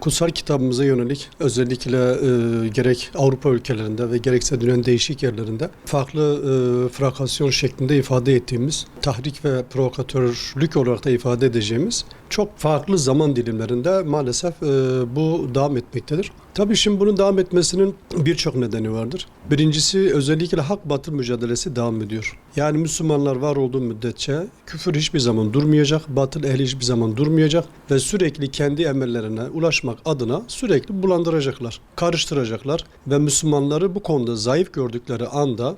Kutsal kitabımıza yönelik özellikle gerek Avrupa ülkelerinde ve gerekse dünyanın değişik yerlerinde farklı frakasyon şeklinde ifade ettiğimiz, tahrik ve provokatörlük olarak da ifade edeceğimiz çok farklı zaman dilimlerinde maalesef bu devam etmektedir. Tabii şimdi bunun devam etmesinin birçok nedeni vardır. Birincisi özellikle hak batıl mücadelesi devam ediyor. Yani Müslümanlar var olduğu müddetçe küfür hiçbir zaman durmayacak, batıl ehli hiçbir zaman durmayacak ve sürekli kendi emellerine ulaşmak adına sürekli bulandıracaklar, karıştıracaklar ve Müslümanları bu konuda zayıf gördükleri anda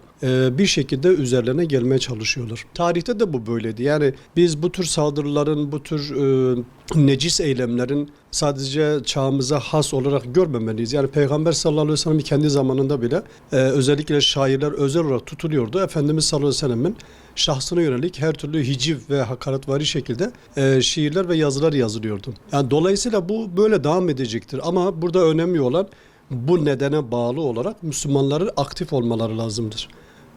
bir şekilde üzerlerine gelmeye çalışıyorlar. Tarihte de bu böyleydi. Yani biz bu tür saldırıların, bu tür necis eylemlerin sadece çağımıza has olarak görmemeliyiz. Yani Peygamber sallallahu aleyhi ve sellem kendi zamanında bile özellikle şairler özel olarak tutuluyordu. Efendimiz sallallahu aleyhi ve sellemin şahsına yönelik her türlü hiciv ve hakaretvari şekilde şiirler ve yazılar yazılıyordu. Yani dolayısıyla bu böyle devam edecektir. Ama burada önemli olan bu nedene bağlı olarak Müslümanların aktif olmaları lazımdır.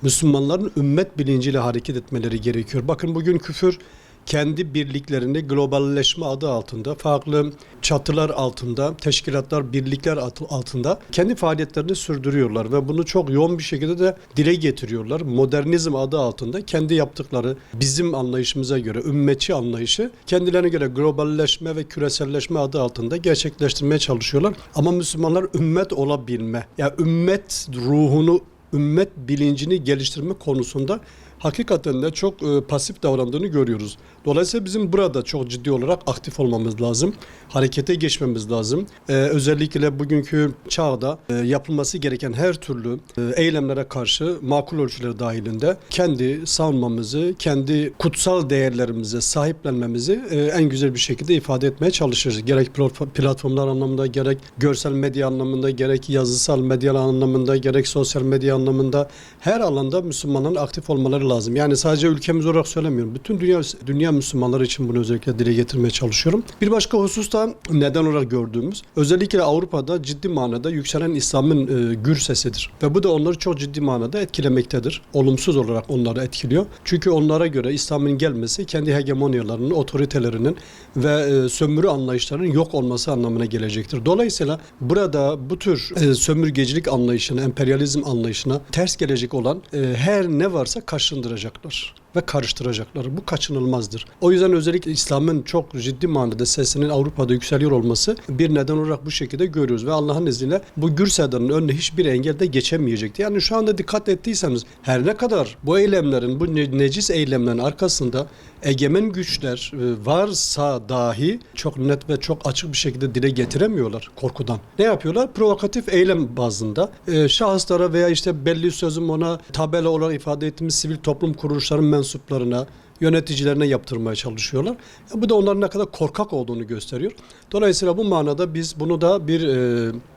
Müslümanların ümmet bilinciyle hareket etmeleri gerekiyor. Bakın bugün küfür kendi birliklerini globalleşme adı altında, farklı çatılar altında, teşkilatlar, birlikler altında kendi faaliyetlerini sürdürüyorlar ve bunu çok yoğun bir şekilde de dile getiriyorlar. Modernizm adı altında kendi yaptıkları bizim anlayışımıza göre, ümmetçi anlayışı kendilerine göre globalleşme ve küreselleşme adı altında gerçekleştirmeye çalışıyorlar. Ama Müslümanlar ümmet olabilme, yani ümmet ruhunu, ümmet bilincini geliştirme konusunda hakikaten de çok pasif davrandığını görüyoruz. Dolayısıyla bizim burada çok ciddi olarak aktif olmamız lazım. Harekete geçmemiz lazım. Özellikle bugünkü çağda yapılması gereken her türlü eylemlere karşı makul ölçüleri dahilinde kendi savunmamızı, kendi kutsal değerlerimize sahiplenmemizi en güzel bir şekilde ifade etmeye çalışırız. Gerek platformlar anlamında, gerek görsel medya anlamında, gerek yazısal medya anlamında, gerek sosyal medya anlamında her alanda Müslümanların aktif olmaları lazım. Yani sadece ülkemiz olarak söylemiyorum. Bütün dünya Müslümanları için bunu özellikle dile getirmeye çalışıyorum. Bir başka husus da neden olarak gördüğümüz, özellikle Avrupa'da ciddi manada yükselen İslam'ın gür sesidir. Ve bu da onları çok ciddi manada etkilemektedir. Olumsuz olarak onları etkiliyor. Çünkü onlara göre İslam'ın gelmesi kendi hegemonyalarının, otoritelerinin ve sömürü anlayışlarının yok olması anlamına gelecektir. Dolayısıyla burada bu tür sömürgecilik anlayışına, emperyalizm anlayışına ters gelecek olan her ne varsa kaşındıracaklar ve karıştıracaklar. Bu kaçınılmazdır. O yüzden özellikle İslam'ın çok ciddi manada sesinin Avrupa'da yükseliyor olması bir neden olarak bu şekilde görüyoruz ve Allah'ın izniyle bu gür sedanın önüne hiçbir engel de geçemeyecekti. Yani şu anda dikkat ettiyseniz her ne kadar bu eylemlerin, bu necis eylemlerin arkasında egemen güçler varsa dahi çok net ve çok açık bir şekilde dile getiremiyorlar korkudan. Ne yapıyorlar? Provokatif eylem bazında şahıslara veya işte belli sözüm ona tabela olarak ifade ettiğimiz sivil toplum kuruluşlarının mensuplarına, yöneticilerine yaptırmaya çalışıyorlar. Bu da onların ne kadar korkak olduğunu gösteriyor. Dolayısıyla bu manada biz bunu da bir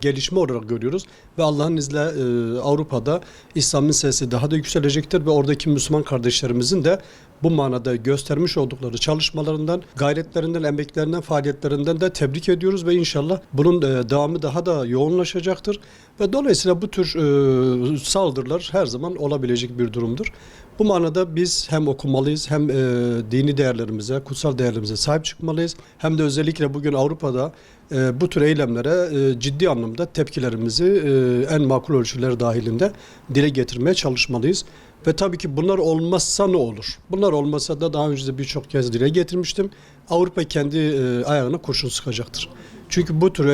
gelişme olarak görüyoruz ve Allah'ın izniyle Avrupa'da İslam'ın sesi daha da yükselecektir ve oradaki Müslüman kardeşlerimizin de bu manada göstermiş oldukları çalışmalarından, gayretlerinden, emeklerinden, faaliyetlerinden de tebrik ediyoruz ve inşallah bunun devamı daha da yoğunlaşacaktır. Ve dolayısıyla bu tür saldırılar her zaman olabilecek bir durumdur. Bu manada biz hem okumalıyız hem dini değerlerimize, kutsal değerlerimize sahip çıkmalıyız. Hem de özellikle bugün Avrupa'da bu tür eylemlere ciddi anlamda tepkilerimizi en makul ölçüler dahilinde dile getirmeye çalışmalıyız. Ve tabii ki bunlar olmazsa ne olur? Bunlar olmasa da daha önce de birçok kez dile getirmiştim. Avrupa kendi ayağına kurşun sıkacaktır. Çünkü bu tür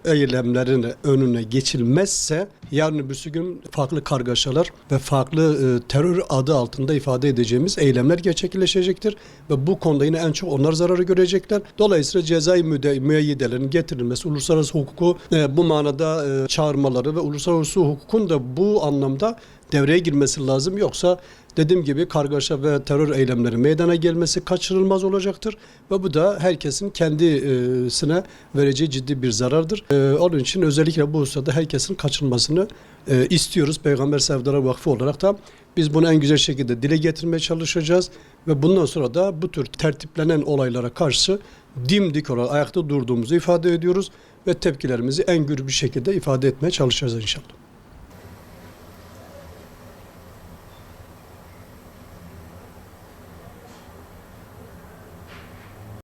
eylemlerin önüne geçilmezse yarın öbürsü gün farklı kargaşalar ve farklı terör adı altında ifade edeceğimiz eylemler gerçekleşecektir. Ve bu konuda yine en çok onlar zararı görecekler. Dolayısıyla cezai müeyyidelerin getirilmesi, uluslararası hukuku bu manada çağırmaları ve uluslararası hukukun da bu anlamda devreye girmesi lazım. Yoksa dediğim gibi kargaşa ve terör eylemleri meydana gelmesi kaçınılmaz olacaktır. Ve bu da herkesin kendisine vereceği ciddi bir zarardır. Onun için özellikle bu hususda herkesin kaçınmasını istiyoruz. Peygamber Sevdaları Vakfı olarak da biz bunu en güzel şekilde dile getirmeye çalışacağız. Ve bundan sonra da bu tür tertiplenen olaylara karşı dimdik olarak ayakta durduğumuzu ifade ediyoruz. Ve tepkilerimizi en gür bir şekilde ifade etmeye çalışacağız inşallah.